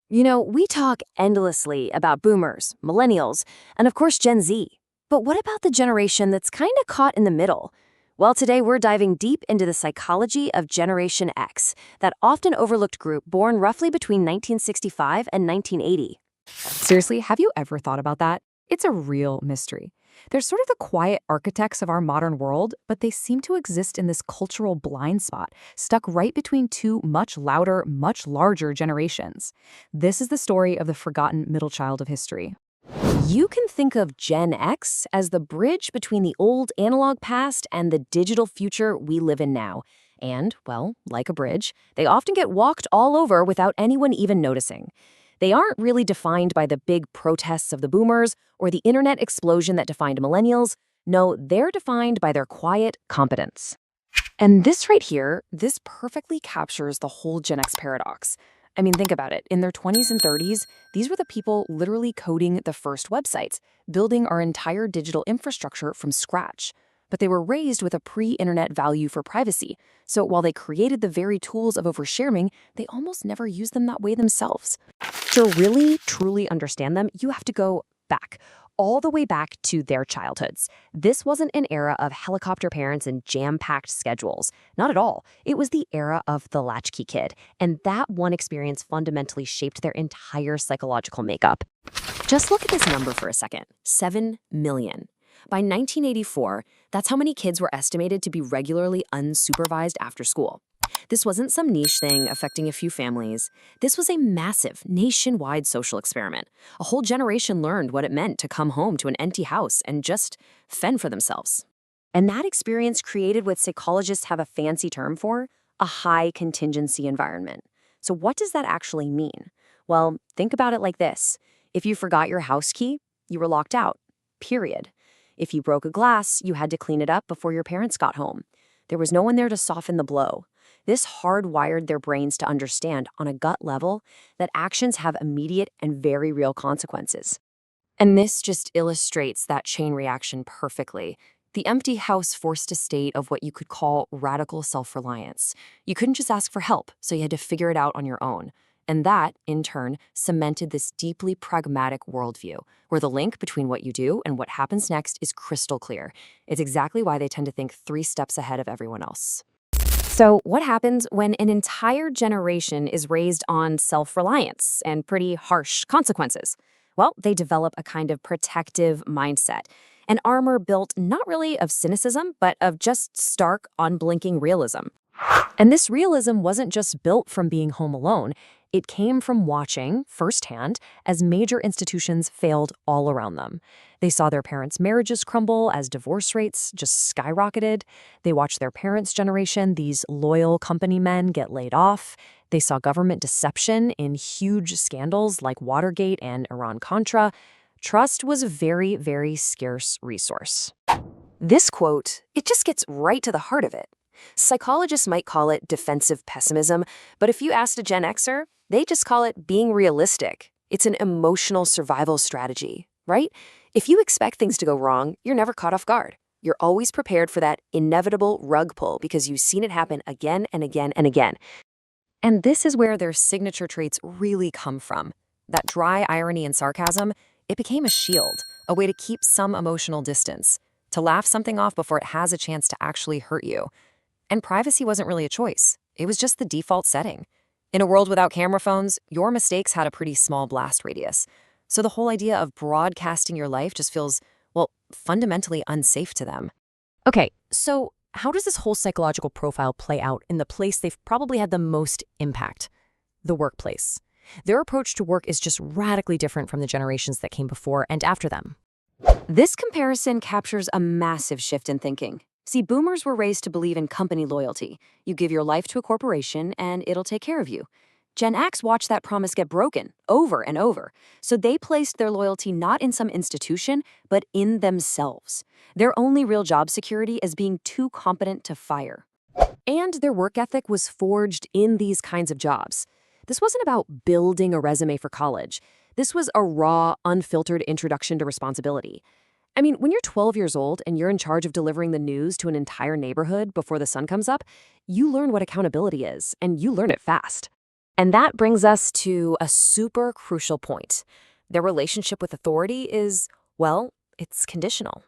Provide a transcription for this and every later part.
We talk endlessly about boomers, millennials, and of course Gen Z. But what about the generation that's kind of caught in the middle? Well, today we're diving deep into the psychology of Generation X, that often overlooked group born roughly between 1965 and 1980. Seriously, have you ever thought about that? It's a real mystery. They're sort of the quiet architects of our modern world, but they seem to exist in this cultural blind spot, stuck right between two much louder, much larger generations. This is the story of the forgotten middle child of history. You can think of Gen X as the bridge between the old analog past and the digital future we live in now. And, well, like a bridge, they often get walked all over without anyone even noticing. They aren't really defined by the big protests of the boomers or the internet explosion that defined millennials. No, they're defined by their quiet competence. And this right here, this perfectly captures the whole Gen X paradox. I mean, think about it. In their 20s and 30s, these were the people literally coding the first websites, building our entire digital infrastructure from scratch. But they were raised with a pre-internet value for privacy. So while they created the very tools of oversharing, they almost never used them that way themselves. To really, truly understand them, you have to go back, all the way back to their childhoods. This wasn't an era of helicopter parents and jam-packed schedules. Not at all. It was the era of the latchkey kid, and that one experience fundamentally shaped their entire psychological makeup. Just look at this number for a second, 7 million. By 1984, that's how many kids were estimated to be regularly unsupervised after school. This wasn't some niche thing affecting a few families. This was a massive, nationwide social experiment. A whole generation learned what it meant to come home to an empty house and just fend for themselves. And that experience created what psychologists have a fancy term for, a high contingency environment. So what does that actually mean? Well, think about it like this. If you forgot your house key, you were locked out, period. If you broke a glass, you had to clean it up before your parents got home. There was no one there to soften the blow. This hardwired their brains to understand on a gut level that actions have immediate and very real consequences. And this just illustrates that chain reaction perfectly. The empty house forced a state of what you could call radical self-reliance. You couldn't just ask for help, so you had to figure it out on your own. And that, in turn, cemented this deeply pragmatic worldview, where the link between what you do and what happens next is crystal clear. It's exactly why they tend to think 3 steps ahead of everyone else. So what happens when an entire generation is raised on self-reliance and pretty harsh consequences? Well, they develop a kind of protective mindset, an armor built not really of cynicism, but of just stark, unblinking realism. And this realism wasn't just built from being home alone. It came from watching, firsthand, as major institutions failed all around them. They saw their parents' marriages crumble as divorce rates just skyrocketed. They watched their parents' generation, these loyal company men, get laid off. They saw government deception in huge scandals like Watergate and Iran-Contra. Trust was a very, very scarce resource. This quote, it just gets right to the heart of it. Psychologists might call it defensive pessimism, but if you asked a Gen Xer, they just call it being realistic. It's an emotional survival strategy, right? If you expect things to go wrong, you're never caught off guard. You're always prepared for that inevitable rug pull because you've seen it happen again and again and again. And this is where their signature traits really come from. That dry irony and sarcasm, it became a shield, a way to keep some emotional distance, to laugh something off before it has a chance to actually hurt you. And privacy wasn't really a choice. It was just the default setting. In a world without camera phones, your mistakes had a pretty small blast radius. So the whole idea of broadcasting your life just feels, well, fundamentally unsafe to them. Okay, so how does this whole psychological profile play out in the place they've probably had the most impact? The workplace. Their approach to work is just radically different from the generations that came before and after them. This comparison captures a massive shift in thinking. See, boomers were raised to believe in company loyalty. You give your life to a corporation, and it'll take care of you. Gen X watched that promise get broken over and over, so they placed their loyalty not in some institution, but in themselves. Their only real job security is being too competent to fire. And their work ethic was forged in these kinds of jobs. This wasn't about building a resume for college. This was a raw, unfiltered introduction to responsibility. I mean, when you're 12 years old and you're in charge of delivering the news to an entire neighborhood before the sun comes up, you learn what accountability is, and you learn it fast. And that brings us to a super crucial point. Their relationship with authority is, well, it's conditional.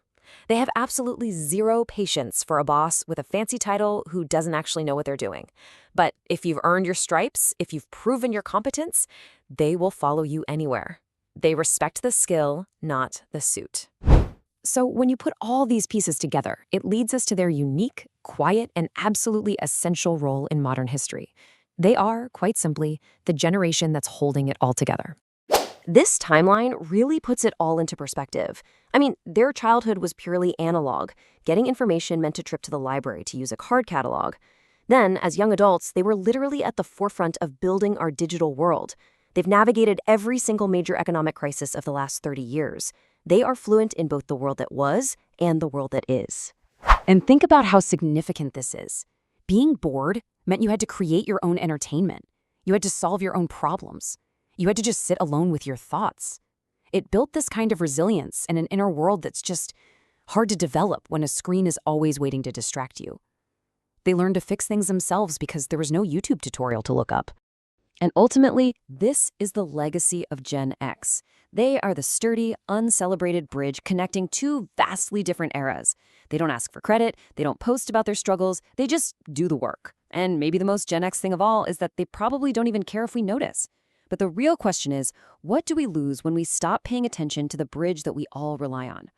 They have absolutely zero patience for a boss with a fancy title who doesn't actually know what they're doing. But if you've earned your stripes, if you've proven your competence, they will follow you anywhere. They respect the skill, not the suit. So when you put all these pieces together, it leads us to their unique, quiet, and absolutely essential role in modern history. They are, quite simply, the generation that's holding it all together. This timeline really puts it all into perspective. I mean, their childhood was purely analog. Getting information meant a trip to the library to use a card catalog. Then, as young adults, they were literally at the forefront of building our digital world. They've navigated every single major economic crisis of the last 30 years. They are fluent in both the world that was and the world that is. And think about how significant this is. Being bored meant you had to create your own entertainment. You had to solve your own problems. You had to just sit alone with your thoughts. It built this kind of resilience and an inner world that's just hard to develop when a screen is always waiting to distract you. They learned to fix things themselves because there was no YouTube tutorial to look up. And ultimately, this is the legacy of Gen X. They are the sturdy, uncelebrated bridge connecting two vastly different eras. They don't ask for credit, they don't post about their struggles, they just do the work. And maybe the most Gen X thing of all is that they probably don't even care if we notice. But the real question is, what do we lose when we stop paying attention to the bridge that we all rely on?